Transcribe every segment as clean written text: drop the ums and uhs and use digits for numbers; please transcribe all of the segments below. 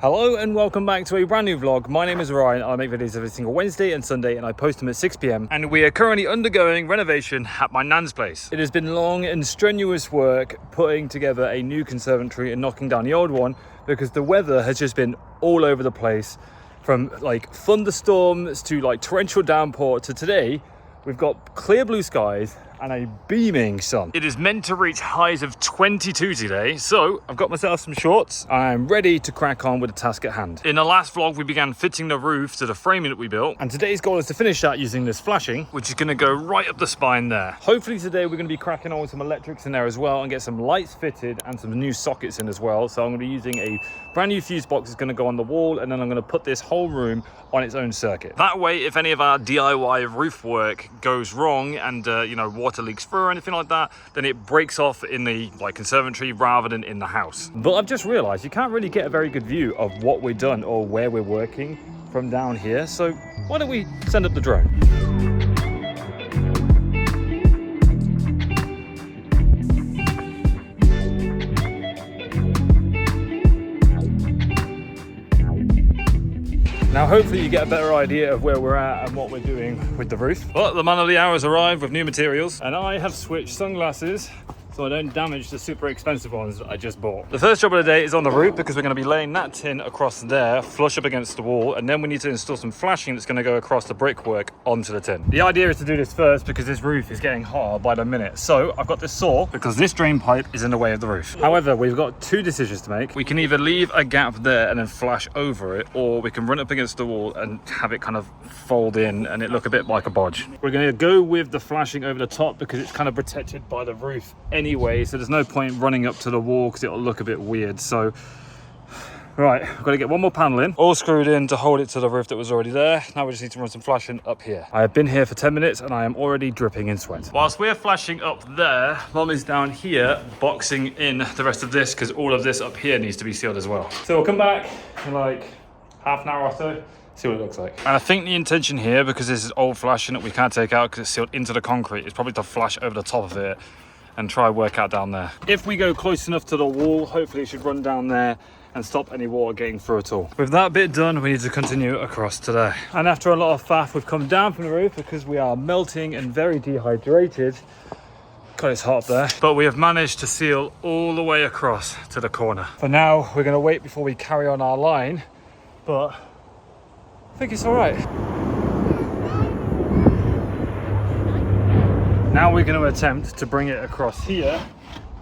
Hello and welcome back to a brand new vlog. My name is Orion. I make videos every single Wednesday and Sunday and I post them at 6 p.m. and we are currently undergoing renovation at my nan's place. It has been long and strenuous work putting together a new conservatory and knocking down the old one because the weather has just been all over the place, from like thunderstorms to like torrential downpour to today we've got clear blue skies and a beaming sun. It is meant to reach highs of 22 today, so I've got myself some shorts and I'm ready to crack on with the task at hand. In the last vlog, we began fitting the roof to the framing that we built, and today's goal is to finish that using this flashing, which is going to go right up the spine there. Hopefully today we're going to be cracking on with some electrics in there as well and get some lights fitted and some new sockets in as well. So I'm going to be using a brand new fuse box that's going to go on the wall, and then I'm going to put this whole room on its own circuit. That way, if any of our DIY roof work goes wrong and water leaks through or anything like that, then it breaks off in the conservatory rather than in the house. But I've just realized you can't really get a very good view of what we've done or where we're working from down here, so why don't we send up the drone? Now hopefully you get a better idea of where we're at and what we're doing with the roof. But the man of the hour has arrived with new materials, and I have switched sunglasses so I don't damage the super expensive ones that I just bought. The first job of the day is on the roof because we're going to be laying that tin across there, flush up against the wall, and then we need to install some flashing that's going to go across the brickwork onto the tin. The idea is to do this first because this roof is getting hotter by the minute. So I've got this saw because this drain pipe is in the way of the roof. However, we've got two decisions to make. We can either leave a gap there and then flash over it, or we can run up against the wall and have it kind of fold in and it look a bit like a bodge. We're going to go with the flashing over the top because it's kind of protected by the roof anyway, so there's no point running up to the wall because it'll look a bit weird. So right, I've got to get one more panel in, all screwed in to hold it to the roof that was already there. Now we just need to run some flashing up here. I have been here for 10 minutes and I am already dripping in sweat. Whilst we're flashing up there, Mum is down here boxing in the rest of this because all of this up here needs to be sealed as well. So we'll come back in like half an hour or so, see what it looks like. And I think the intention here, because this is old flashing that we can't take out because it's sealed into the concrete, is probably to flash over the top of it and try work out down there. If we go close enough to the wall, hopefully it should run down there and stop any water getting through at all. With that bit done, we need to continue across to there. And after a lot of faff, we've come down from the roof because we are melting and very dehydrated. God, it's hot up there. But we have managed to seal all the way across to the corner. For now, we're gonna wait before we carry on our line, but I think it's all right. Now we're going to attempt to bring it across here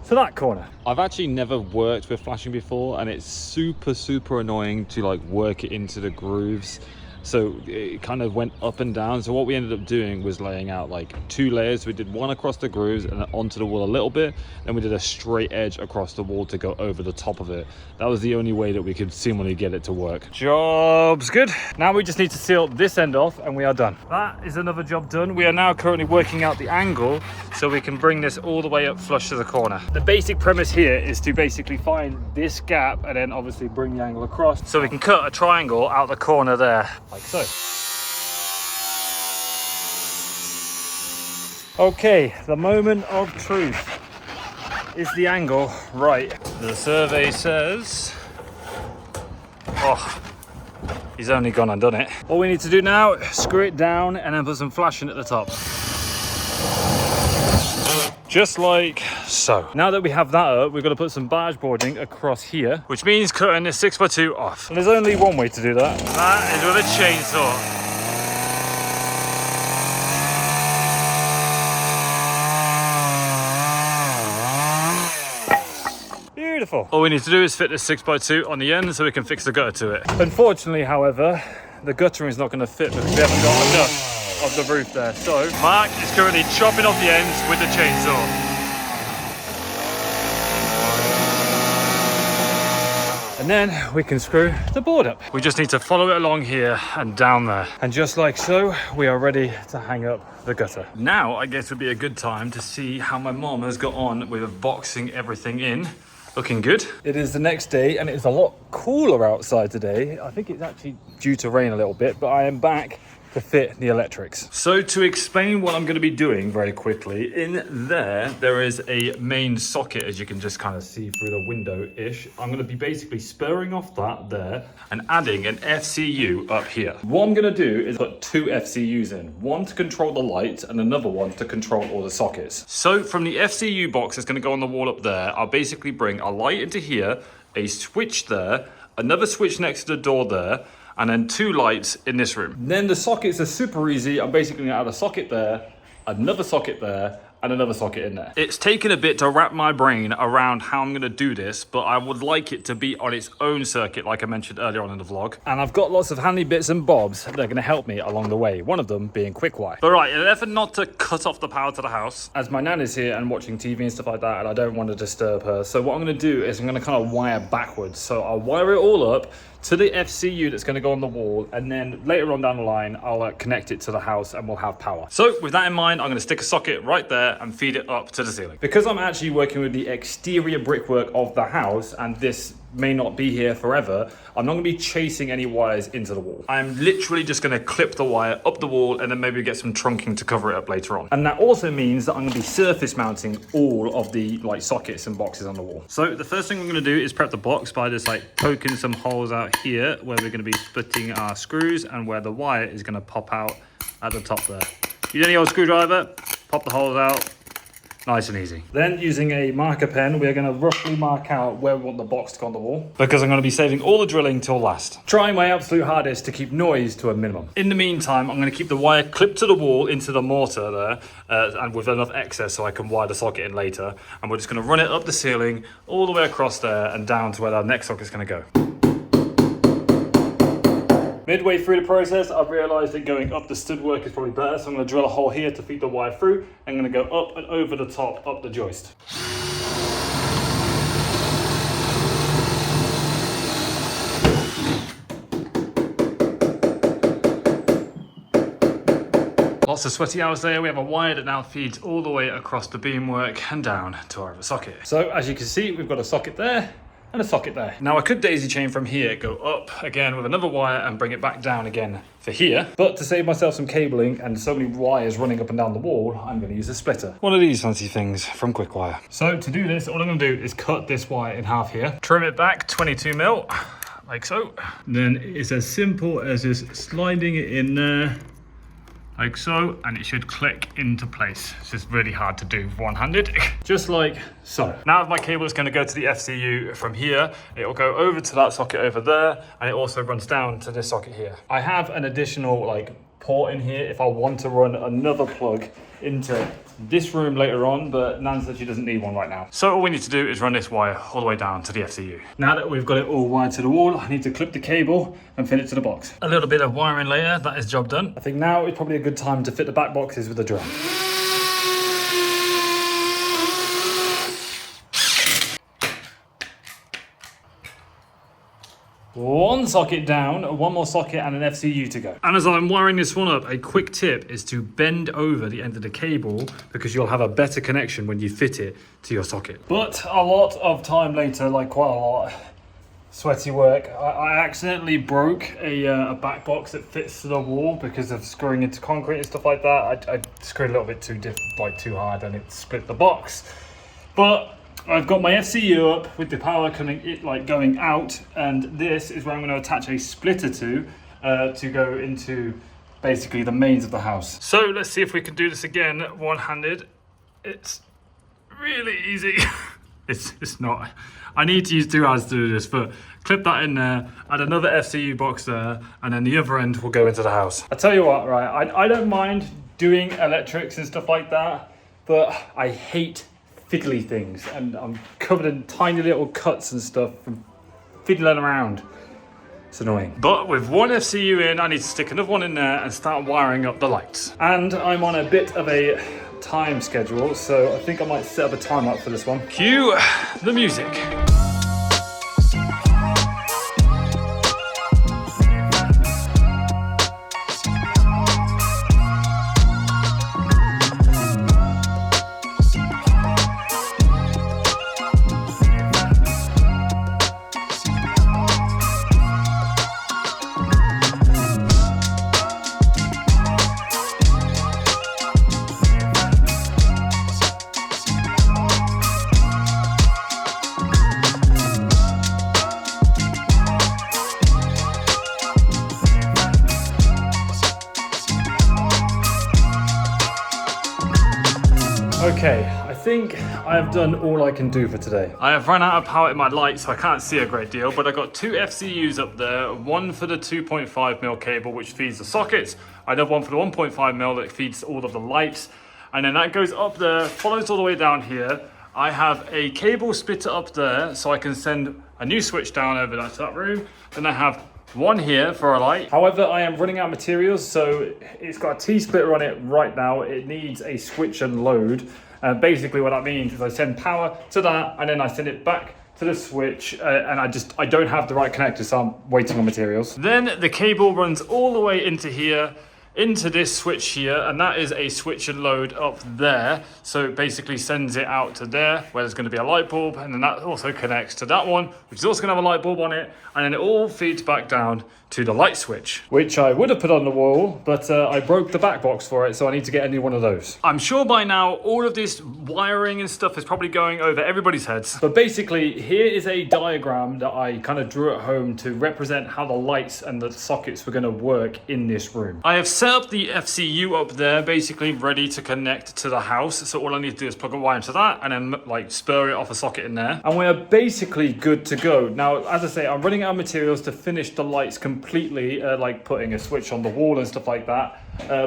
to that corner. I've actually never worked with flashing before, and it's super annoying to like work it into the grooves. So it kind of went up and down. So what we ended up doing was laying out like two layers. We did one across the grooves and then onto the wall a little bit. Then we did a straight edge across the wall to go over the top of it. That was the only way that we could seemingly get it to work. Job's good. Now we just need to seal this end off and we are done. That is another job done. We are now currently working out the angle so we can bring this all the way up flush to the corner. The basic premise here is to basically find this gap and then obviously bring the angle across so we can cut a triangle out the corner there. Like so. Okay, the moment of truth. Is the angle right? The survey says, oh, he's only gone and done it. All we need to do now, screw it down and then put some flashing at the top. Just like so. Now that we have that up, we're going to put some barge boarding across here, which means cutting this 6x2 off. And there's only one way to do that. That is with a chainsaw. Beautiful. All we need to do is fit this 6x2 on the end so we can fix the gutter to it. Unfortunately, however, the guttering is not going to fit because we haven't got enough of the roof there. So Mark is currently chopping off the ends with the chainsaw. And then we can screw the board up. We just need to follow it along here and down there. And just like so, we are ready to hang up the gutter. Now, I guess would be a good time to see how my mom has got on with boxing everything in. Looking good. It is the next day and it's a lot cooler outside today. I think it's actually due to rain a little bit, but I am back to fit the electrics. So to explain what I'm going to be doing very quickly, in there is a main socket, as you can just kind of see through the window-ish. I'm going to be basically spurring off that there and adding an FCU up here. What I'm going to do is put 2 FCUs in, one to control the light and another one to control all the sockets. So from the FCU box that's going to go on the wall up there, I'll basically bring a light into here, a switch there, another switch next to the door there, and then 2 lights in this room. Then the sockets are super easy. I'm basically gonna add a socket there, another socket there, and another socket in there. It's taken a bit to wrap my brain around how I'm gonna do this, but I would like it to be on its own circuit, like I mentioned earlier on in the vlog. And I've got lots of handy bits and bobs that are gonna help me along the way, one of them being quick wire. But right, in an effort not to cut off the power to the house, as my nan is here and watching TV and stuff like that, and I don't want to disturb her, so what I'm gonna do is I'm gonna kind of wire backwards. So I'll wire it all up to the FCU that's going to go on the wall, and then later on down the line I'll connect it to the house and we'll have power. So with that in mind, I'm going to stick a socket right there and feed it up to the ceiling. Because I'm actually working with the exterior brickwork of the house and this may not be here forever, I'm not going to be chasing any wires into the wall. I'm literally just going to clip the wire up the wall and then maybe get some trunking to cover it up later on. And that also means that I'm going to be surface mounting all of the sockets and boxes on the wall. So the first thing I'm going to do is prep the box by just poking some holes out here where we're going to be splitting our screws and where the wire is going to pop out at the top there. Use any old screwdriver, pop the holes out. Nice and easy. Then using a marker pen, we're going to roughly mark out where we want the box to go on the wall, because I'm going to be saving all the drilling till last. Trying my absolute hardest to keep noise to a minimum. In the meantime, I'm going to keep the wire clipped to the wall into the mortar there, and with enough excess so I can wire the socket in later. And we're just going to run it up the ceiling, all the way across there and down to where our next socket is going to go. Midway through the process, I've realised that going up the stud work is probably better, so I'm going to drill a hole here to feed the wire through. I'm going to go up and over the top, up the joist. Lots of sweaty hours there. We have a wire that now feeds all the way across the beamwork and down to our other socket. So as you can see, we've got a socket there and a socket there. Now I could daisy chain from here, go up again with another wire and bring it back down again for here. But to save myself some cabling and so many wires running up and down the wall, I'm going to use a splitter. One of these fancy things from Quickwire. So to do this, all I'm going to do is cut this wire in half here, trim it back 22 mil, like so. Then it's as simple as just sliding it in there, like so, and it should click into place. It's just really hard to do one-handed. Just like so. Now my cable is going to go to the FCU from here. It will go over to that socket over there, and it also runs down to this socket here. I have an additional port in here if I want to run another plug into this room later on, but Nan said she doesn't need one right now. So all we need to do is run this wire all the way down to the FCU. Now that we've got it all wired to the wall, I need to clip the cable and fit it to the box. A little bit of wiring later, that is job done. I think now is probably a good time to fit the back boxes with the drill. One socket down, one more socket and an FCU to go. And as I'm wiring this one up, a quick tip is to bend over the end of the cable because you'll have a better connection when you fit it to your socket. But a lot of time later, quite a lot, sweaty work, I accidentally broke a back box that fits to the wall because of screwing into concrete and stuff like that. I screwed a little bit too hard and it split the box. But I've got my FCU up with the power going out, and this is where I'm going to attach a splitter to go into basically the mains of the house. So let's see if we can do this again one-handed. It's really easy. It's not. I need to use 2 hands to do this, but clip that in there, add another FCU box there, and then the other end will go into the house. I tell you what, right, I don't mind doing electrics and stuff like that, but I hate fiddly things, and I'm covered in tiny little cuts and stuff from fiddling around. It's annoying. But with one FCU in, I need to stick another one in there and start wiring up the lights. And I'm on a bit of a time schedule, so I think I might set up a timer for this one. Cue the music. Okay, I think I have done all I can do for today. I have run out of power in my light, so I can't see a great deal, but I got 2 FCUs up there, one for the 2.5mm cable, which feeds the sockets, another one for the 1.5mm that feeds all of the lights, and then that goes up there, follows all the way down here. I have a cable splitter up there, so I can send a new switch down over to that room. Then I have one here for a light. However, I am running out of materials, so it's got a T-splitter on it right now. It needs a switch and load. Basically what that means is I send power to that, and then I send it back to the switch, and I don't have the right connector, so I'm waiting on materials. Then the cable runs all the way into here, into this switch here, and that is a switch and load up there. So it basically sends it out to there where there's going to be a light bulb, and then that also connects to that one, which is also going to have a light bulb on it, and then it all feeds back down to the light switch, which I would have put on the wall, but I broke the back box for it, so I need to get a new one of those. I'm sure by now all of this wiring and stuff is probably going over everybody's heads, but basically here is a diagram that I kind of drew at home to represent how the lights and the sockets were going to work in this room. I have set up the FCU up there, basically ready to connect to the house, so all I need to do is plug a wire into that and then like spur it off a socket in there, and we're basically good to go. Now, as I say, I'm running out of materials to finish the lights completely, like putting a switch on the wall and stuff like that,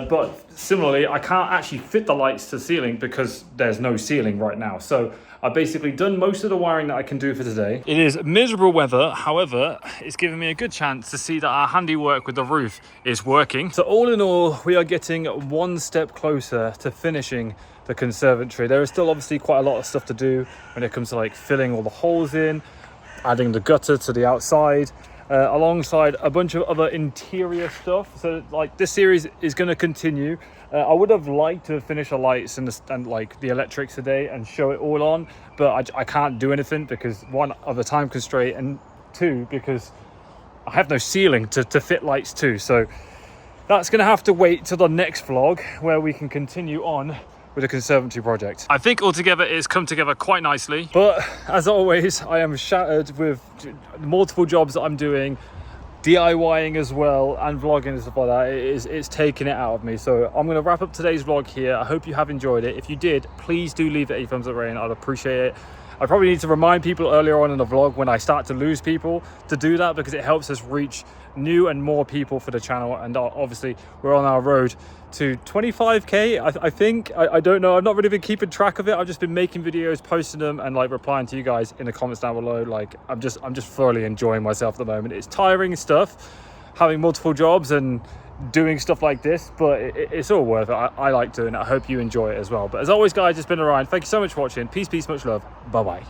but similarly I can't actually fit the lights to the ceiling because there's no ceiling right now. So I've basically done most of the wiring that I can do for today. It is miserable weather, however, it's given me a good chance to see that our handiwork with the roof is working. So all in all, we are getting one step closer to finishing the conservatory. There is still obviously quite a lot of stuff to do when it comes to like filling all the holes in, adding the gutter to the outside, alongside a bunch of other interior stuff. So like this series is going to continue. I would have liked to finish the lights and like the electrics today and show it all on, but I can't do anything because one, of the time constraint, and two, because I have no ceiling to fit lights to. So that's going to have to wait till the next vlog where we can continue on with the conservatory project. I think altogether it's come together quite nicely, but as always, I am shattered with multiple jobs that I'm doing, DIYing as well, and vlogging and stuff like that. It's taking it out of me. So I'm going to wrap up today's vlog here. I hope you have enjoyed it. If you did, please do leave it a thumbs up rating. I'd appreciate it. I probably need to remind people earlier on in the vlog when I start to lose people to do that, because it helps us reach new and more people for the channel. And obviously we're on our road to 25k, I think. I don't know, I've not really been keeping track of it. I've just been making videos, posting them, and like replying to you guys in the comments down below. Like I'm just thoroughly enjoying myself at the moment. It's tiring stuff having multiple jobs and doing stuff like this, but it's all worth it. I like doing it. I hope you enjoy it as well. But as always, guys, it's been Orion. Thank you so much for watching. Peace, much love. Bye bye.